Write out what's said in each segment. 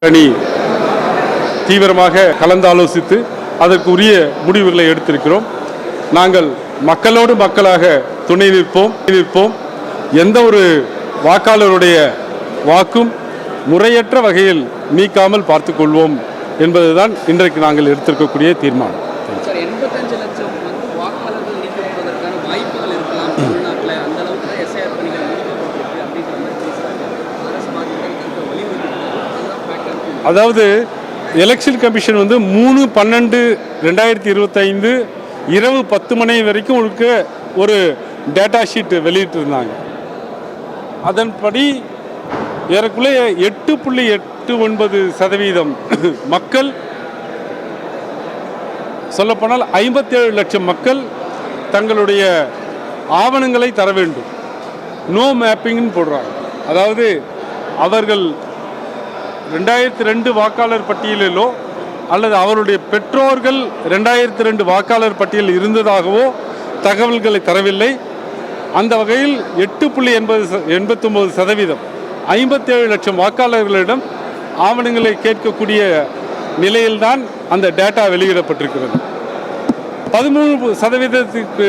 அணி தீவிரமாக கலந்தாலோசித்து அதற்குரிய முடிவுகளை எடுத்திருக்கிறோம். நாங்கள் மக்களோடு மக்களாக துணை நிற்போம். எந்த ஒரு வாக்காளருடைய வாக்கும் முறையற்ற வகையில் நீக்காமல் பார்த்துக்கொள்வோம் என்பதுதான் இன்றைக்கு நாங்கள் எடுத்திருக்கக்கூடிய தீர்மானம். அதாவது எலெக்ஷன் கமிஷன் 3/12/2025 இரவு 10 மணி வரைக்கும் ஒரு டேட்டா ஷீட் வெளியிட்டிருந்தாங்க. அதன்படி ஏறக்குறைய 8.89% மக்கள், சொல்லப்போனால் 57 லட்சம் மக்கள் தங்களுடைய ஆவணங்களை தர வேண்டும். நோ மேப்பிங்னு போடுறாங்க. அதாவது அவர்கள் 2002 வாக்காளர் பட்டியலிலோ அல்லது அவருடைய பெற்றோர்கள் 2002 வாக்காளர் பட்டியல் இருந்ததாகவோ தகவல்களை தரவில்லை. அந்த வகையில் 8.89% 57 லட்சம் வாக்காளர்களிடம் ஆவணங்களை கேட்கக்கூடிய நிலையில்தான் அந்த டேட்டா வெளியிடப்பட்டிருக்கிறது. 13%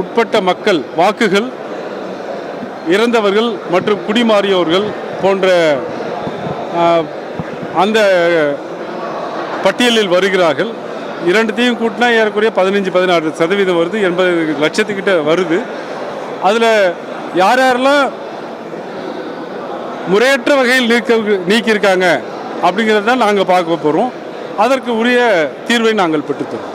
உட்பட்ட மக்கள் வாக்குகள் இறந்தவர்கள் மற்றும் குடிமாறியோர்கள் போன்ற அந்த பட்டியலில் வருகிறார்கள். இரண்டுத்தையும் கூட்டினா ஏறக்குறைய 15-16% வருது. 80 லட்சத்துக்கிட்ட வருது. அதில் யாரெல்லாம் முறையற்ற வகையில் நீக்கியிருக்காங்க அப்படிங்கிறது தான் நாங்கள் பார்க்க போகிறோம். அதற்கு உரிய தீர்வை நாங்கள் பெற்றுத்தரோம்.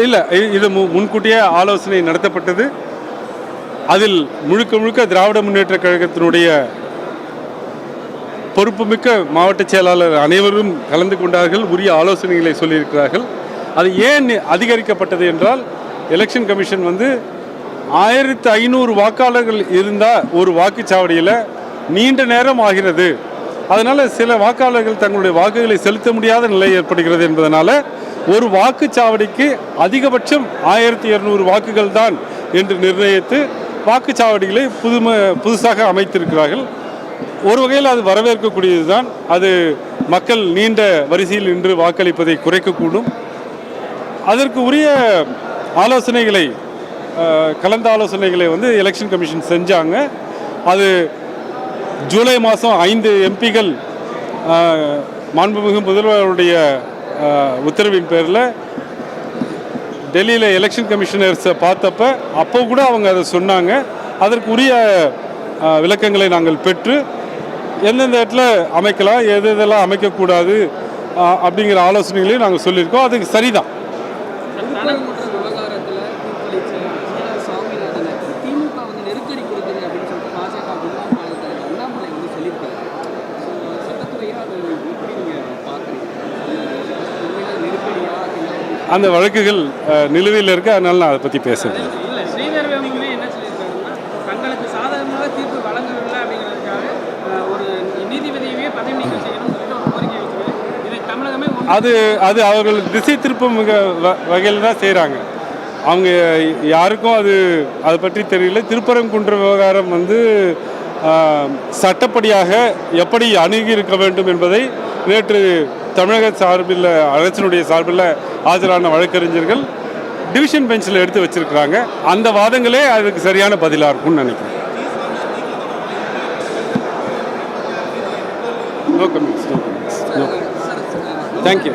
இல்லை, இது முன்கூட்டியே ஆலோசனை நடத்தப்பட்டது. அதில் முழுக்க திராவிட முன்னேற்ற கழகத்தினுடைய பொறுப்புமிக்க மாவட்ட செயலாளர் அனைவரும் கலந்து கொண்டார்கள். உரிய ஆலோசனைகளை சொல்லியிருக்கிறார்கள். அது ஏன் அதிகரிக்கப்பட்டது என்றால், எலெக்ஷன் கமிஷன் 1500 வாக்காளர்கள் இருந்தால் ஒரு வாக்குச்சாவடியில் நீண்ட நேரம் ஆகிறது. அதனால் சில வாக்காளர்கள் தங்களுடைய வாக்குகளை செலுத்த முடியாத நிலை ஏற்படுகிறது என்பதனால் ஒரு வாக்குச்சாவடிக்கு அதிகபட்சம் 1200 வாக்குகள் தான் என்று நிர்ணயித்து வாக்குச்சாவடிகளை புதுசாக அமைத்திருக்கிறார்கள். ஒரு வகையில் அது வரவேற்கக்கூடியது தான். அது மக்கள் நீண்ட வரிசையில் நின்று வாக்களிப்பதை குறைக்கக்கூடும். அதற்கு உரிய ஆலோசனைகளை, கலந்த ஆலோசனைகளை எலெக்ஷன் கமிஷன் செஞ்சாங்க. அது ஜூலை மாதம் 5 எம்பிகள் மாண்புமிகு முதல்வருடைய உத்தரவின் பேரில் டெல்லியில் எலெக்ஷன் கமிஷனர்ஸை அப்போ கூட அவங்க அதை சொன்னாங்க. அதற்கு உரிய விளக்கங்களை நாங்கள் பெற்று எந்தெந்த இடத்துல அமைக்கலாம், எதெல்லாம் அமைக்கக்கூடாது அப்படிங்கிற ஆலோசனைகளையும் நாங்கள் சொல்லியிருக்கோம். அதுக்கு சரிதான். அந்த வழக்குகள் நிலுவையில் இருக்கு. அதனால நான் அதை பற்றி பேசுகிறேன். அது அவர்கள் திசை திருப்பும் வகையில் தான் செய்கிறாங்க. அவங்க யாருக்கும் அதை பற்றி தெரியல. திருப்பரங்குன்ற விவகாரம் சட்டப்படியாக எப்படி அணுகி இருக்க வேண்டும் என்பதை நேற்று தமிழக சார்பில், அரசினுடைய சார்பில் ஆஜரான வழக்கறிஞர்கள் டிவிஷன் பெஞ்சில் எடுத்து வச்சிருக்கிறாங்க. அந்த வாதங்களே அதுக்கு சரியான பதிலாக இருக்கும்னு நினைக்கிறேன். No comments. தேங்க்யூ.